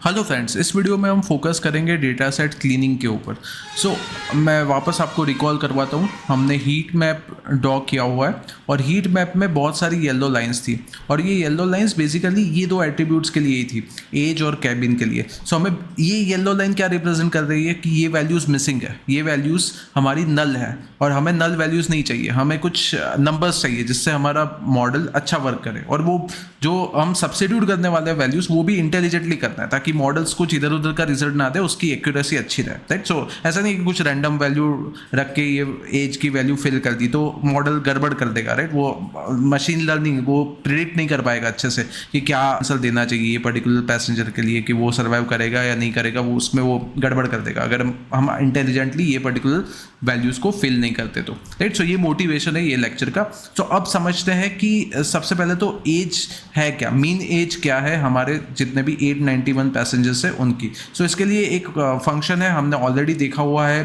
Hello friends, इस video में हम फोकस करेंगे डेटा सेट क्लीनिंग के ऊपर। मैं वापस आपको रिकॉल करवाता हूँ। हमने हीट मैप ड्रॉ किया हुआ है और हीट मैप में बहुत सारी येलो लाइंस थी और ये येलो लाइंस बेसिकली ये दो एट्रीब्यूट्स के लिए ही थी, एज और कैबिन के लिए। हमें ये येलो लाइन क्या रिप्रेजेंट कर रही है कि ये वैल्यूज़ मिसिंग है, ये वैल्यूज़ हमारी नल है और हमें नल वैल्यूज़ नहीं चाहिए, हमें कुछ नंबर्स चाहिए जिससे हमारा मॉडल अच्छा वर्क करे। और वो जो हम सब्स्टिट्यूट करने वाले हैं वैल्यूज़ वो भी इंटेलिजेंटली करना है ताकि मॉडल्स कुछ इधर उधर का रिजल्ट ना दे, उसकी एक्यूरेसी अच्छी रहे, राइट। ऐसा नहीं कि कुछ रैंडम वैल्यू रख के ये एज की वैल्यू फिल कर दी तो मॉडल गड़बड़ कर देगा, राइट। वो मशीन लर्निंग वो प्रिडिक्ट नहीं कर पाएगा अच्छे से कि क्या आंसर देना चाहिए ये पर्टिकुलर पैसेंजर के लिए, कि वो सर्वाइव करेगा या नहीं करेगा, वो उसमें वो गड़बड़ कर देगा अगर हम इंटेलिजेंटली ये पर्टिकुलर वैल्यूज़ को फिल नहीं करते तो, राइट। ये मोटिवेशन है ये लेक्चर का। अब समझते हैं कि सबसे पहले तो एज है क्या, मीन एज क्या है हमारे जितने भी 891 पैसेंजर्स है उनकी। इसके लिए एक फंक्शन है, हमने ऑलरेडी देखा हुआ है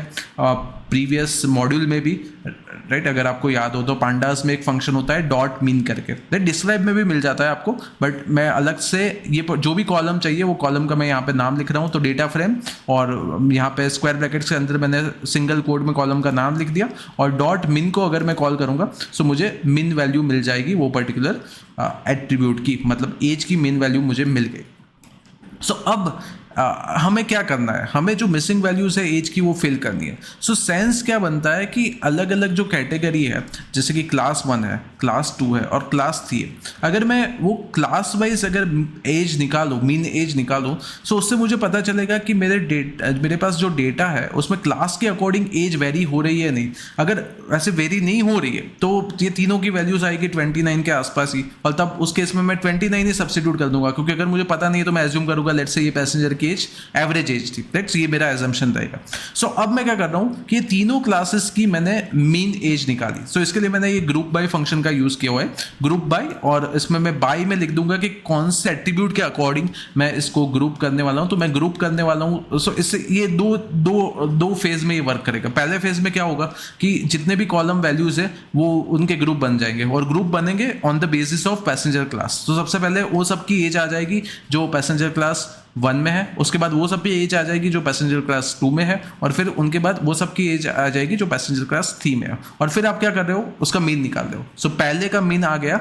प्रीवियस मॉड्यूल में भी, राइट। अगर आपको याद हो तो पांडास में एक फंक्शन होता है डॉट मीन करके, राइट। डिस्क्राइब में भी मिल जाता है आपको, बट मैं अलग से ये जो भी कॉलम चाहिए वो कॉलम का मैं यहाँ पे नाम लिख रहा हूँ। तो डेटा फ्रेम और यहाँ पे स्क्वायर ब्रैकेट्स के अंदर मैंने सिंगल कोड में कॉलम का नाम लिख दिया और डॉट मिन को अगर मैं कॉल करूँगा तो मुझे मिन वैल्यू मिल जाएगी वो पर्टिकुलर एट्रीब्यूट की, मतलब एज की मिन वैल्यू मुझे मिल गई। अब हमें क्या करना है, हमें जो मिसिंग वैल्यूज़ है एज की वो फिल करनी है। सेंस क्या बनता है कि अलग अलग जो कैटेगरी है, जैसे कि क्लास 1 है, क्लास 2 है और क्लास 3 है, अगर मैं वो क्लास वाइज अगर एज निकालूँ, मीन एज निकालूँ, उससे मुझे पता चलेगा कि मेरे पास जो डेटा है उसमें क्लास के अकॉर्डिंग एज वेरी हो रही है नहीं। अगर वैसे वेरी नहीं हो रही है तो ये तीनों की वैल्यूज़ आएगी 29 के आसपास ही, और तब उस केस में मैं 29 ही सब्स्टिट्यूट कर दूंगा, क्योंकि अगर मुझे पता नहीं है तो मैं एज्यूम करूंगा लेट्स से ये पैसेंजर की एज एवरेज एज थी, राइट। ये मेरा एजम्पशन रहेगा। अब मैं क्या कर रहा हूँ कि ये तीनों क्लासेस की मैंने मीन एज निकाली। इसके लिए मैंने ये ग्रुप बाय फंक्शन का यूज किया हुआ है, ग्रुप बाय, और इसमें मैं बाय में लिख दूंगा कि कौन से एट्रीब्यूट के अकॉर्डिंग मैं इसको ग्रुप करने वाला हूँ। तो मैं ग्रुप करने वाला हूँ। इससे ये दो फेज में ये वर्क करेगा। पहले फेज में क्या होगा कि जितने भी कॉलम वैल्यूज है वो उनके ग्रुप बन जाएंगे और ग्रुप बनेंगे on the basis of passenger class. तो सबसे पहले वो सबकी एज आ जाएगी जो पैसेंजर क्लास 1 में है, उसके बाद वो सब की एज आ जाएगी जो पैसेंजर क्लास 2 में है, और फिर उनके बाद वो सब की एज आ जाएगी जो पैसेंजर क्लास 3 में है। और फिर आप क्या कर रहे हो, उसका मीन निकाल रहे हो। पहले का मीन आ गया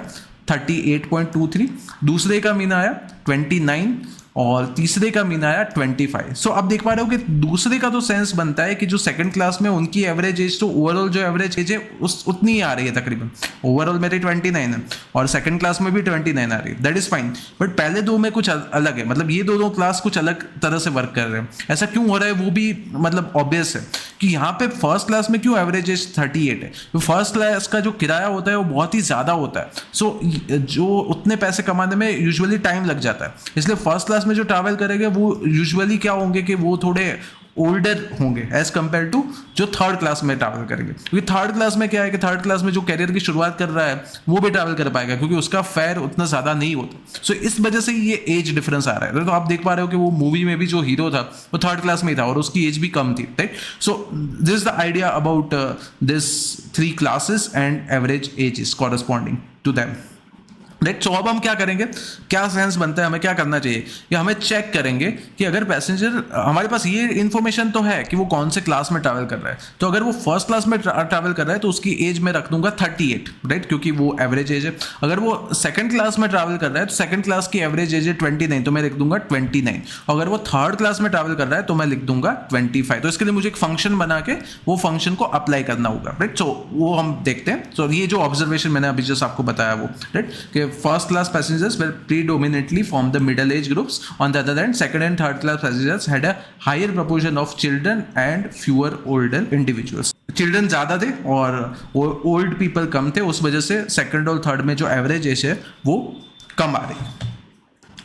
38.23, दूसरे का मीन आया 29 और तीसरे का मीन आया 25। अब देख पा रहे हो कि दूसरे का तो सेंस बनता है कि जो सेकंड क्लास में उनकी एवरेज एज, तो ओवरऑल जो एवरेज एज है उतनी ही आ रही है तकरीबन। ओवरऑल मेरी 29 है और सेकंड क्लास में भी 29 आ रही है, दैट इज फाइन। बट पहले दो में कुछ अलग है, मतलब ये दोनों क्लास कुछ अलग तरह से वर्क कर रहे हैं। ऐसा क्यों हो रहा है वो भी मतलब ऑब्वियस है कि यहाँ पे फर्स्ट क्लास में क्यों एवरेज एज 38 है। तो फर्स्ट क्लास का जो किराया होता है वो बहुत ही ज़्यादा होता है। जो उतने पैसे कमाने में यूजुअली टाइम लग जाता है, इसलिए फर्स्ट क्लास में जो ट्रैवल करेंगे वो यूजुअली क्या होंगे कि वो थोड़े ओल्डर होंगे एज कंपेयर टू जो थर्ड क्लास में ट्रैवल करेंगे। क्योंकि थर्ड क्लास में क्या है कि थर्ड क्लास में जो कैरियर की शुरुआत कर रहा है वो भी ट्रैवल कर पाएगा क्योंकि उसका फेयर उतना ज़्यादा नहीं होता। इस वजह से ये एज डिफरेंस आ रहा है। तो आप देख पा रहे हो कि वो मूवी में भी जो हीरो था वो थर्ड क्लास में ही था और उसकी एज भी कम थी, right. This is the idea about this 3 classes and average ages corresponding to them, right. अब हम क्या करेंगे, क्या सेंस बनता है, हमें क्या करना चाहिए कि हमें चेक करेंगे कि अगर पैसेंजर, हमारे पास ये इन्फॉर्मेशन तो है कि वो कौन से क्लास में ट्रैवल कर रहा है। तो अगर वो फर्स्ट क्लास में ट्रैवल कर रहा है तो उसकी एज में रख दूंगा 38, राइट, क्योंकि वो एवरेज एज है। अगर वो सेकंड क्लास में ट्रैवल कर रहा है तो सेकंड क्लास की एवरेज एज है 29, तो मैं लिख दूंगा 29। अगर वो थर्ड क्लास में ट्रैवल कर रहा है तो मैं लिख दूंगा 25। तो इसके लिए मुझे एक फंक्शन बना के वो फंक्शन को अप्लाई करना होगा, राइट। वो हम देखते हैं। ये जो ऑब्जर्वेशन मैंने अभी जस्ट आपको बताया वो, right, first class passengers were predominantly from the middle age groups. On the other hand, second and third class passengers had a higher proportion of children and fewer older individuals. Children ज़्यादा थे और old people come थे, उस वजह से second और third में जो एवरेज एज है वो कम आ रही है।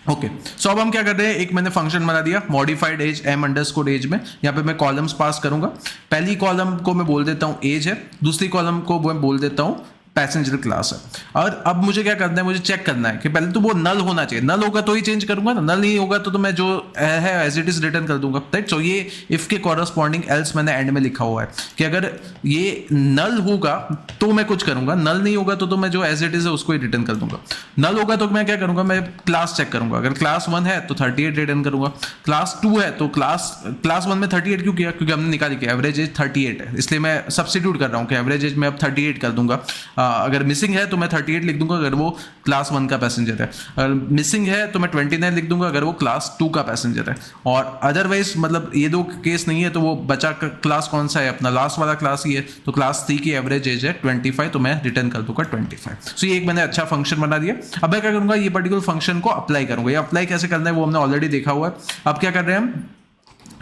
ओके, अब हम क्या कर रहे हैं, एक मैंने फंक्शन बना दिया मॉडिफाइड एज m_age में। यहाँ पे मैं कॉलम्स पास करूंगा। पहली कॉलम को मैं बोल देता हूँ एज है, दूसरी कॉलम को मैं बोल देता हूँ पैसेंजर क्लास है। और अब मुझे क्या करना है, मुझे चेक करना है कि पहले तो वो नल होना चाहिए, नल होगा तो ही चेंज करूंगा ना, नल नहीं होगा तो मैं जो है एज इट इज रिटर्न कर दूंगा, राइट। सो ये इफ के कॉरस्पॉन्डिंग एल्स मैंने एंड में लिखा हुआ है कि अगर ये नल होगा तो मैं कुछ करूंगा, नल नहीं होगा तो मैं जो एज इट इज है उसको ही रिटर्न कर दूंगा। नल होगा तो मैं क्या करूंगा, मैं क्लास चेक करूंगा, अगर क्लास 1 है तो 38 रिटर्न करूंगा, क्लास 2 है तो क्लास 1 में 38 क्यों किया, क्योंकि हमने निकाली कि एवरेज एज 38 है, इसलिए मैं सब्स्टिट्यूट कर रहा हूँ कि एवरेज एज में अब 38 कर दूंगा। अगर मिसिंग है तो मैं 38 लिख दूंगा अगर वो क्लास 1 का पैसेंजर है, अगर मिसिंग है तो मैं 29 लिख दूंगा अगर वो क्लास 2 का पैसेंजर है। और अदरवाइज मतलब ये दो केस नहीं है तो वो बचा क्लास कौन सा है, अपना लास्ट वाला क्लास ही है, तो क्लास 3 की एवरेज एज है 25, तो मैं रिटर्न कर दूंगा 25। सो ये एक मैंने अच्छा फंक्शन बना दिया। अब मैं क्या करूंगा, ये पर्टिकुलर फंक्शन को अप्लाई करूंगा। ये अप्लाई कैसे करना है वो हमने ऑलरेडी देखा हुआ है। अब क्या कर रहे हैं हम,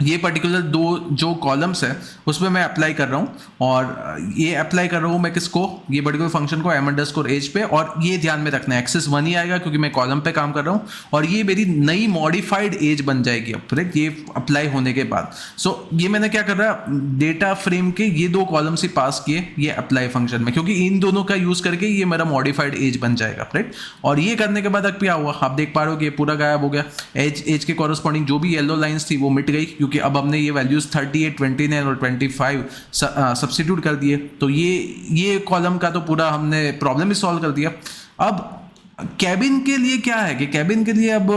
ये पर्टिकुलर दो जो कॉलम्स है उसमें मैं अप्लाई कर रहा हूँ, और ये अप्लाई कर रहा हूँ मैं किसको, ये पर्टिकुलर फंक्शन को m_age पे। और ये ध्यान में रखना है एक्सेस 1 ही आएगा क्योंकि मैं कॉलम पे काम कर रहा हूँ, और ये मेरी नई मॉडिफाइड एज बन जाएगी अब, करेक्ट, ये अप्लाई होने के बाद। सो ये मैंने क्या कर रहा, डेटा फ्रेम के ये दो कॉलम्स ही पास किए ये अप्लाई फंक्शन में, क्योंकि इन दोनों का यूज करके ये मेरा मॉडिफाइड एज बन जाएगा, राइट। और ये करने के बाद अब क्या हुआ, आप देख पा रहे हो कि ये पूरा गायब हो गया, एज के कॉरस्पॉन्डिंग जो भी येलो लाइंस थी वो मिट गई, क्योंकि अब हमने ये वैल्यूज 38, 29 और 25 सब्स्टिट्यूट कर दिए। तो ये कॉलम का तो पूरा हमने प्रॉब्लम ही सॉल्व कर दिया। अब कैबिन के लिए क्या है कि कैबिन के लिए अब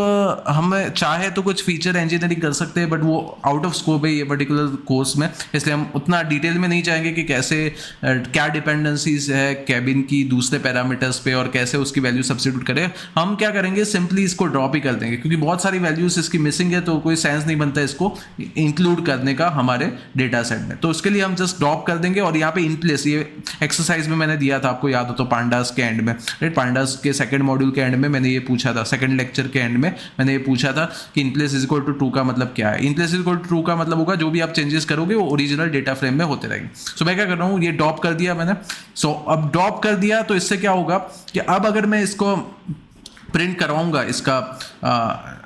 हम चाहे तो कुछ फीचर इंजीनियरिंग कर सकते हैं, बट वो आउट ऑफ स्कोप है ये पर्टिकुलर कोर्स में, इसलिए हम उतना डिटेल में नहीं जाएंगे कि कैसे क्या डिपेंडेंसीज है कैबिन की दूसरे पैरामीटर्स पे और कैसे उसकी वैल्यू सब्स्टिट्यूट करें। हम क्या करेंगे, सिंपली इसको ड्रॉप ही कर देंगे, क्योंकि बहुत सारी वैल्यूज इसकी मिसिंग है, तो कोई सेंस नहीं बनता इसको इंक्लूड करने का हमारे डेटा सेट में। तो उसके लिए हम जस्ट ड्रॉप कर देंगे। और यहाँ पे इन प्लेस, ये एक्सरसाइज में मैंने दिया था, आपको याद हो तो पांडास के एंड में, राइट, पांडास के सेकंड मॉड्यूल के एंड में मैंने ये पूछा था, सेकंड लेक्चर के एंड में मैंने ये पूछा था कि in place is equal to true का मतलब क्या है। In place is equal to true का मतलब होगा जो भी आप चेंजेस करोगे वो ओरिजिनल डेटा फ्रेम में होते रहेंगे। सो मैं क्या कर रहा हूँ, ये ड्रॉप कर दिया मैंने। सो अब ड्रॉप कर दिया तो इससे क्या होगा कि अब अगर मैं इसको प्रिंट करवाऊंगा इसका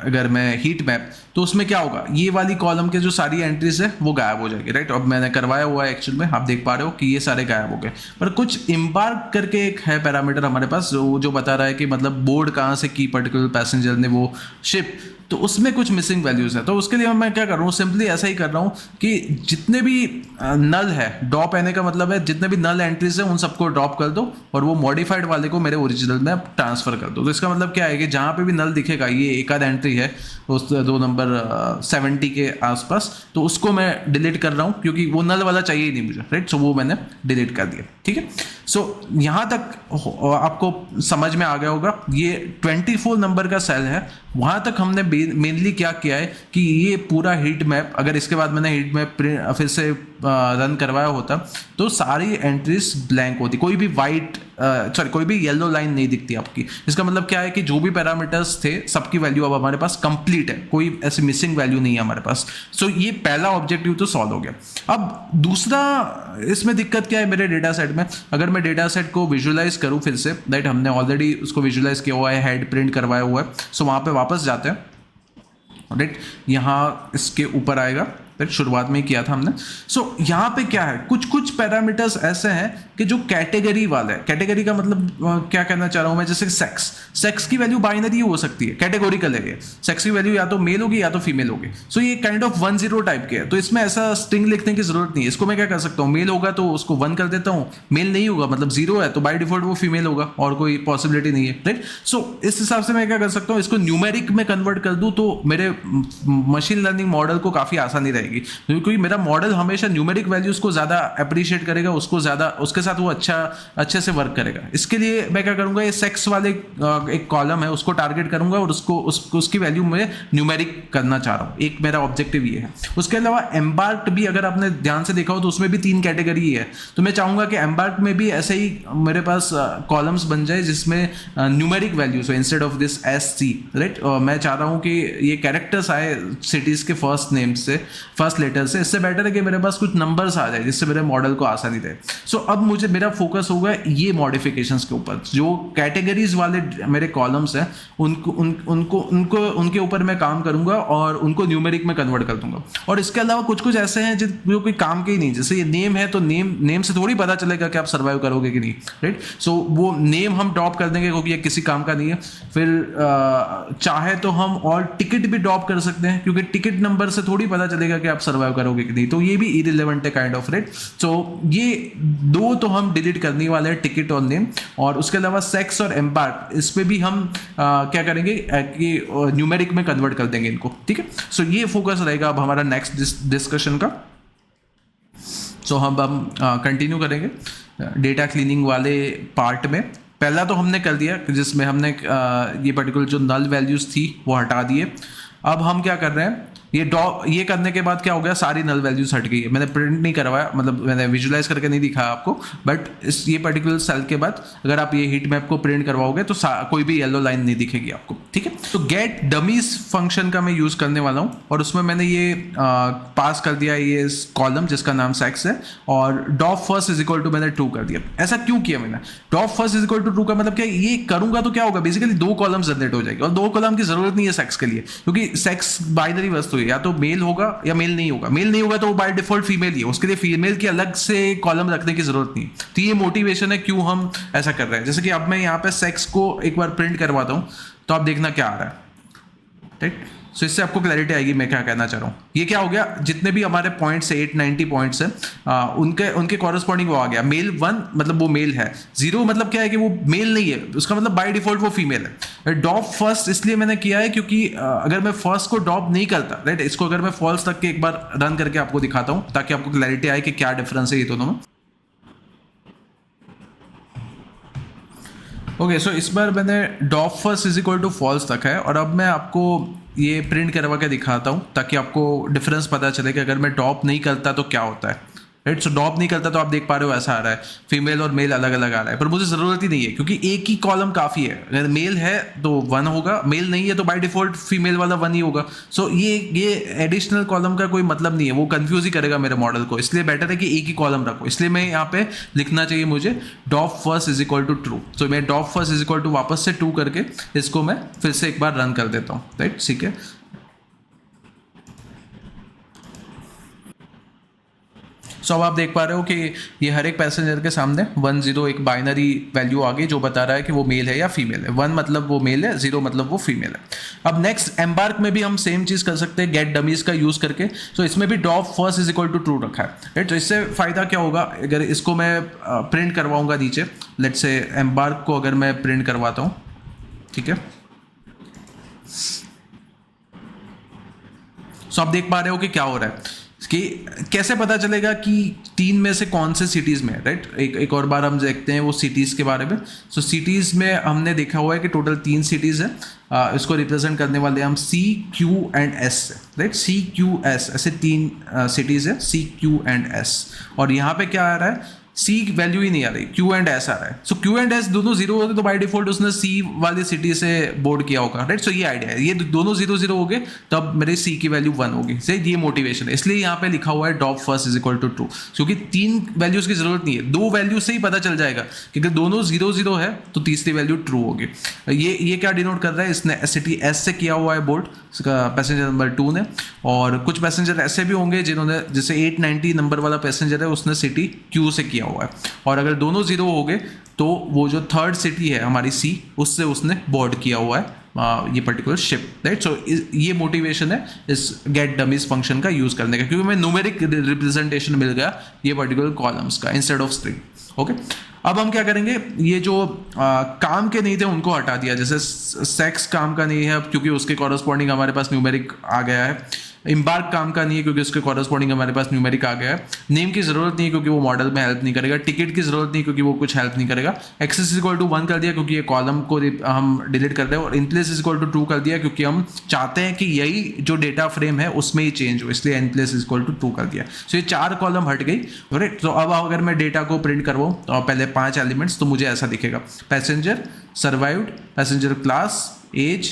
अगर मैं हीट मैप, तो उसमें क्या होगा, ये वाली कॉलम के जो सारी एंट्रीज है वो गायब हो जाएगी, राइट। अब मैंने करवाया हुआ है एक्चुअल में, आप देख पा रहे हो कि ये सारे गायब हो गए। पर कुछ इम्बार्क करके एक है पैरामीटर हमारे पास जो बता रहा है कि मतलब बोर्ड कहाँ से की पर्टिकुलर पैसेंजर ने वो शिप, तो उसमें कुछ मिसिंग वैल्यूज है। तो उसके लिए मैं क्या कर रहा हूँ, सिंपली ऐसा ही कर रहा हूँ कि जितने भी नल है, ड्रॉप आने का मतलब है जितने भी नल एंट्रीज है उन सबको ड्रॉप कर दो और वो मॉडिफाइड वाले को मेरे ओरिजिनल में ट्रांसफर कर दो। तो इसका मतलब क्या है कि जहाँ पे भी नल दिखेगा, ये एक आध एंट्री है उस 2 नंबर 70 के आसपास, तो उसको मैं डिलीट कर रहा हूँ क्योंकि वो नल वाला चाहिए ही नहीं मुझे, राइट। सो वो मैंने डिलीट कर दिया, ठीक है। सो यहाँ तक आपको समझ में आ गया होगा। ये 24 नंबर का सेल है, वहाँ तक हमने मेनली क्या किया है कि ये पूरा हीट मैप, अगर इसके बाद मैंने हीट मैप फिर से रन करवाया होता तो सारी एंट्रीज ब्लैंक होती, कोई भी वाइट कोई भी येलो लाइन नहीं दिखती आपकी। इसका मतलब क्या है कि जो भी पैरामीटर्स थे सबकी वैल्यू अब हमारे पास कंप्लीट है, कोई ऐसी मिसिंग वैल्यू नहीं है हमारे पास। सो ये पहला ऑब्जेक्टिव तो सॉल्व हो गया। अब दूसरा इसमें दिक्कत क्या है मेरे डेटा सेट में, अगर मैं डेटा सेट को विजुअलाइज करूँ फिर से, राइट, हमने ऑलरेडी उसको विजुअलाइज किया हुआ है, हेड प्रिंट करवाया हुआ है। सो वहाँ पे वापस जाते हैं, राइट, यहाँ इसके ऊपर आएगा, शुरुआत में ही किया था हमने। सो यहाँ पे क्या है, कुछ पैरामीटर्स ऐसे हैं कि जो कैटेगरी वाले हैं। कैटेगरी का मतलब क्या कहना चाह रहा हूँ मैं, जैसे सेक्स की वैल्यू बाइनरी हो सकती है, कैटेगोरिकल है ये, सेक्स की वैल्यू या तो मेल होगी या तो फीमेल होगी। सो ये काइंड ऑफ 1-0 टाइप के है, तो इसमें ऐसा स्ट्रिंग लिखने की जरूरत नहीं है। इसको मैं क्या कर सकता हूँ, मेल होगा तो उसको 1 कर देता हूँ, मेल नहीं होगा मतलब 0 है तो बाय डिफॉल्ट वो फीमेल होगा और कोई पॉसिबिलिटी नहीं है, राइट। सो इस हिसाब से मैं क्या कर सकता हूँ, इसको न्यूमेरिक में कन्वर्ट कर दूँ तो मेरे मशीन लर्निंग मॉडल को काफ़ी आसानी रहेगी, क्योंकि मेरा मॉडल हमेशा न्यूमेरिक वैल्यूज को ज़्यादा अप्रिशिएट करेगा, उसको ज़्यादा उसके साथ वो अच्छे से वर्क करेगा। इसके लिए मैं क्या करूँगा, ये सेक्स वाले एक कॉलम है उसको टारगेट करूँगा और उसकी वैल्यू में न्यूमेरिक करना चाह रहा हूँ। एक मेरा ऑब्जेक्टिव ये है। उसके अलावा एम्बार्क्ड भी अगर आपने ध्यान से देखा हो तो उसमें भी 3 कैटेगरी है, तो मैं चाहूँगा कि एम्बार्क्ड में भी ऐसे ही मेरे पास कॉलम्स बन जाए जिसमें न्यूमेरिक वैल्यूज हो instead of this SC, right. मैं चाह रहा हूँ कि ये कैरेक्टर्स आए सिटीज़ के फर्स्ट फर्स्ट लेटर से। इससे बेटर है कि मेरे पास कुछ नंबर्स आ जाए जिससे मेरे मॉडल को आसानी रहे। सो अब मुझे मेरा फोकस होगा ये मॉडिफिकेशंस के ऊपर। जो कैटेगरीज वाले मेरे कॉलम्स हैं उनके ऊपर मैं काम करूंगा और उनको न्यूमेरिक में कन्वर्ट कर दूंगा। और इसके अलावा कुछ कुछ ऐसे हैं जो कोई काम के ही नहीं, जैसे ये नेम है तो नेम से थोड़ी पता चलेगा कि आप सर्वाइव करोगे कि नहीं, राइट। सो वो नेम हम ड्रॉप कर देंगे क्योंकि ये किसी काम का नहीं है। फिर चाहे तो हम और टिकट भी ड्रॉप कर सकते हैं क्योंकि टिकट नंबर से थोड़ी पता चलेगा कि आप सर्वाइव करोगे कि नहीं, तो ये भी इररिलेवेंट है काइंड ऑफ, राइट। सो ये दो तो हम डिलीट करने वाले हैं, टिकट और नेम। और उसके अलावा सेक्स और एम्बार्क, इस पे भी हम क्या करेंगे कि न्यूमेरिक में कन्वर्ट कर देंगे इनको, ठीक है। सो ये फोकस रहेगा अब हमारा नेक्स्ट डिस्कशन का। सो हम कंटिन्यू करेंगे डेटा क्लीनिंग वाले पार्ट में। पहला तो हमने कर दिया जिसमें हमने ये पर्टिकुलर जो नल वैल्यूज थी वो हटा दिए। अब हम क्या कर रहे हैं, ये करने के बाद क्या हो गया, सारी नल वैल्यूज हट गई है। मैंने प्रिंट नहीं करवाया, मतलब मैंने विजुलाइज करके नहीं दिखाया आपको, बट ये पर्टिकुलर सेल के बाद अगर आप ये हीट मैप को प्रिंट करवाओगे तो कोई भी येलो लाइन नहीं दिखेगी आपको, ठीक है। तो गेट डमीज फंक्शन का मैं यूज करने वाला हूँ और उसमें मैंने ये पास कर दिया ये कॉलम जिसका नाम सेक्स है, और drop first is equal to मैंने ट्रू कर दिया। ऐसा क्यों किया मैंने? Drop first is equal to true का मतलब क्या, ये करूंगा तो क्या होगा, बेसिकली दो कॉलम जनरेट हो जाएगी और दो कॉलम की जरूरत नहीं है सेक्स के लिए, क्योंकि सेक्स बाइनरी वस्तु है, या तो मेल होगा या मेल नहीं होगा। मेल नहीं होगा तो वो बाय डिफॉल्ट फीमेल ही है, उसके लिए फीमेल की अलग से कॉलम रखने की जरूरत नहीं। तो ये मोटिवेशन है क्यों हम ऐसा कर रहे हैं। जैसे कि अब मैं यहाँ पे सेक्स को एक बार प्रिंट करवाता हूँ तो आप देखना क्या आ रहा है, राइट। सो इससे आपको क्लैरिटी आएगी मैं क्या कहना चाह रहा हूँ। ये क्या हो गया, जितने भी हमारे पॉइंट्स है 890 पॉइंट्स है, उनके कॉरस्पॉन्डिंग वो आ गया। मेल 1 मतलब वो मेल है, 0 मतलब क्या है कि वो मेल नहीं है, उसका मतलब बाय डिफॉल्ट वो फीमेल है। डॉप फर्स्ट इसलिए मैंने किया है क्योंकि अगर मैं फर्स्ट को डॉप नहीं करता, राइट, इसको अगर मैं फॉल्स तक के एक बार रन करके आपको दिखाता हूँ ताकि आपको क्लैरिटी आए कि क्या डिफरेंस है ये दोनों में। ओके, सो इस बार मैंने drop first is equal to false रखा है और अब मैं आपको ये प्रिंट करवा के दिखाता हूँ ताकि आपको डिफरेंस पता चले कि अगर मैं डॉप नहीं करता तो क्या होता है, राइट। सो डॉप नहीं करता तो आप देख पा रहे हो ऐसा आ रहा है, फीमेल और मेल अलग अलग आ रहा है, पर मुझे ज़रूरत ही नहीं है क्योंकि एक ही कॉलम काफ़ी है। अगर मेल है तो 1 होगा, मेल नहीं है तो बाय डिफॉल्ट फीमेल वाला 1 ही होगा। सो ये एडिशनल कॉलम का कोई मतलब नहीं है, वो कंफ्यूज ही करेगा मेरे मॉडल को, इसलिए बेटर है कि एक ही कॉलम रखो। इसलिए मैं यहाँ पे लिखना चाहिए मुझे drop first is equal to true. तो मैं drop first is equal to वापस से ट्रू करके इसको मैं फिर से एक बार रन कर देता हूँ, राइट, ठीक है। सो अब आप देख पा रहे हो कि ये हर एक पैसेंजर के सामने 10 एक बाइनरी वैल्यू आ गई जो बता रहा है कि वो मेल है या फीमेल है। 1 मतलब वो मेल है, 0 मतलब वो फीमेल है। अब नेक्स्ट एम्बार्क में भी हम सेम चीज़ कर सकते हैं गेट डमीज का यूज़ करके। सो इसमें भी drop first is equal to true रखा है, राइट। तो इससे फ़ायदा क्या होगा, अगर इसको मैं प्रिंट करवाऊंगा नीचे, लेट से एम्बार्क को अगर मैं प्रिंट करवाता हूँ, ठीक है। सो आप देख पा रहे हो कि क्या हो रहा है, कि कैसे पता चलेगा कि 3 में से कौन से सिटीज़ में, राइट। एक और बार हम देखते हैं वो सिटीज़ के बारे में। सो सिटीज़ में हमने देखा हुआ है कि टोटल 3 सिटीज़ है। इसको रिप्रेजेंट करने वाले हम C, Q and S, right. C, Q, S ऐसे 3 सिटीज़ है, C, Q एंड S। और यहाँ पे क्या आ रहा है, C वैल्यू ही नहीं आ रही, Q एंड S आ रहा है। सो Q एंड S दोनों 0 होते तो बाय डिफॉल्ट उसने C वाली सिटी से बोर्ड किया होगा, राइट। सो ये आइडिया है, ये दोनों 0 हो गए तब मेरे C की वैल्यू 1 होगी। सही, ये मोटिवेशन है, इसलिए यहाँ पे लिखा हुआ है drop first is equal to true, क्योंकि 3 वैल्यूज की जरूरत नहीं है, 2 वैल्यू से ही पता चल जाएगा कि अगर दोनों 0 है तो तीसरी वैल्यू ट्रू होगी। ये क्या डिनोट कर रहा है, इसने सिटी S से किया हुआ है बोर्ड पैसेंजर नंबर 2 ने। और कुछ पैसेंजर ऐसे भी होंगे जिन्होंने, जैसे 890 नंबर वाला पैसेंजर है उसने सिटी Q से किया हुआ है। और अगर दोनों 0 हो गए तो वो जो थर्ड सिटी है हमारी C, उससे उसने बोर्ड किया हुआ है ये पर्टिकुलर शिप, राइट। सो ये मोटिवेशन है इस गेट डमीज फंक्शन का यूज करने का, क्योंकि मैं न्यूमेरिक रिप्रेजेंटेशन मिल गया ये पर्टिकुलर कॉलम्स का इंस्टेड ऑफ स्ट्रिंग। ओके, अब हम क्या करेंगे, ये जो काम के नहीं थे उनको हटा दिया। जैसे सेक्स काम का नहीं है अब क्योंकि उसके कॉरस्पॉन्डिंग हमारे पास न्यूमेरिक आ गया है। एम्बार्क काम का नहीं है क्योंकि उसके कॉरस्पॉन्डिंग हमारे पास न्यूमेरिक आ गया है। नेम की जरूरत नहीं है क्योंकि वो मॉडल में हेल्प नहीं करेगा। टिकट की जरूरत नहीं क्योंकि वो कुछ हेल्प नहीं करेगा। एक्सेस इक्वल टू 1 कर दिया क्योंकि ये कॉलम को हम डिलीट कर रहे हैं। और इन प्लेस इक्वल टू 2 कर दिया क्योंकि हम चाहते हैं कि यही जो डेटा फ्रेम है उसमें ही चेंज हो, इसलिए इन प्लेस इक्वल टू 2 कर दिया। सो ये 4 कॉलम हट गई, राइट। तो अब अगर मैं डेटा को प्रिंट करवाऊँ तो पहले 5 एलिमेंट्स, तो मुझे ऐसा दिखेगा, passenger, survived, passenger class, age,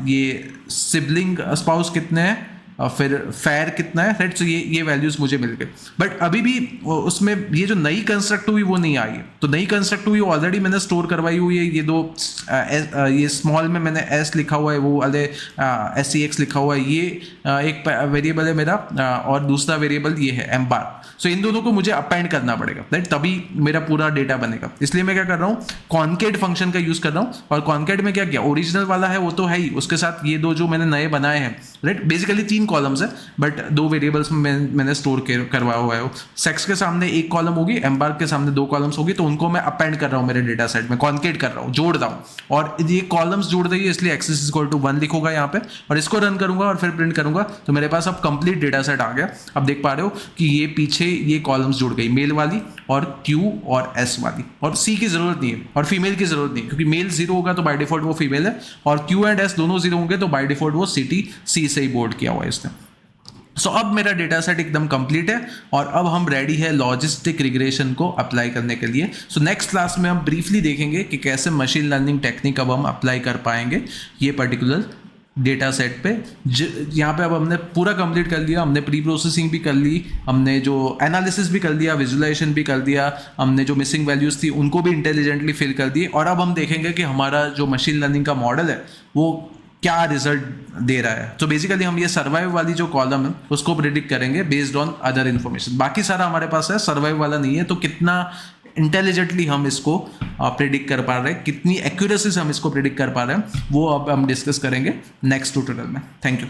ये सिबलिंग स्पाउस कितने हैं, फिर फेयर कितना है, राइट। सो ये वैल्यूज़ मुझे मिल गए, बट अभी भी उसमें ये जो नई कंस्ट्रक्ट हुई वो नहीं आई है। तो नई कंस्ट्रक्ट हुई ऑलरेडी मैंने स्टोर करवाई हुई है, ये दो ये स्मॉल में मैंने एस लिखा हुआ है, वो वाले SEX लिखा हुआ है, ये एक वेरिएबल है मेरा, और दूसरा वेरिएबल ये है एम बार। सो इन दोनों को मुझे अपेंड करना पड़ेगा, राइट, तभी मेरा पूरा डेटा बनेगा। इसलिए मैं क्या कर रहा हूँ, कॉन्केट फंक्शन का यूज कर रहा हूँ। और कॉन्केट में क्या किया, ओरिजिनल वाला है वो तो है ही, उसके साथ ये दो जो मैंने नए बनाए हैं, राइट, बेसिकली 3 कॉलम्स है, बट 2 वेरिएबल्स में मैंने स्टोर करवाया हुआ है। सेक्स के सामने 1 कॉलम होगी, एम्बार्क के सामने 2 कॉलम्स होगी, तो उनको मैं अपेंड कर रहा हूँ मेरे डेटा सेट में, कॉन्केट कर रहा हूँ, जोड़ रहा हूँ। और ये कॉलम्स जोड़ रही है, इसलिए एक्सेस इक्वल टू 1 लिखूंगा यहाँ पे, और इसको रन करूंगा और फिर प्रिंट करूंगा, तो मेरे पास अब कंप्लीट डेटा सेट आ गया। अब देख पा रहे हो कि ये पीछे ये कॉलम्स जुड़ गई, मेल वाली और Q और S वाली, और C की जरूरत नहीं है और फीमेल की जरूरत नहीं है, क्योंकि मेल 0 होगा तो बाय डिफॉल्ट वो फीमेल है, और Q एंड S दोनों 0 होंगे तो बाय डिफॉल्ट वो सिटी C से ही बोर्ड किया हुआ है इसने। सो अब मेरा डेटा सेट एकदम कंप्लीट है, और अब हम रेडी है लॉजिस्टिक रिग्रेशन को अप्लाई करने के लिए। सो नेक्स्ट क्लास में हम ब्रीफली देखेंगे कि कैसे मशीन लर्निंग टेक्निक अब हम अप्लाई कर पाएंगे ये पर्टिकुलर डेटा सेट पे। यहाँ पे अब हमने पूरा कंप्लीट कर लिया, हमने प्री प्रोसेसिंग भी कर ली, हमने जो एनालिसिस भी कर दिया, विजुलाइजेशन भी कर दिया, हमने जो मिसिंग वैल्यूज़ थी उनको भी इंटेलिजेंटली फिल कर दिए, और अब हम देखेंगे कि हमारा जो मशीन लर्निंग का मॉडल है वो क्या रिजल्ट दे रहा है। तो बेसिकली हम ये सर्वाइव वाली जो कॉलम है उसको प्रिडिक्ट करेंगे बेस्ड ऑन अदर इन्फॉर्मेशन। बाकी सारा हमारे पास है, सर्वाइव वाला नहीं है, तो कितना इंटेलिजेंटली हम इसको प्रिडिक्ट कर पा रहे हैं, कितनी एक्यूरेसी से हम इसको प्रिडिक्ट कर पा रहे हैं, वो अब हम डिस्कस करेंगे नेक्स्ट ट्यूटोरियल में। Thank you.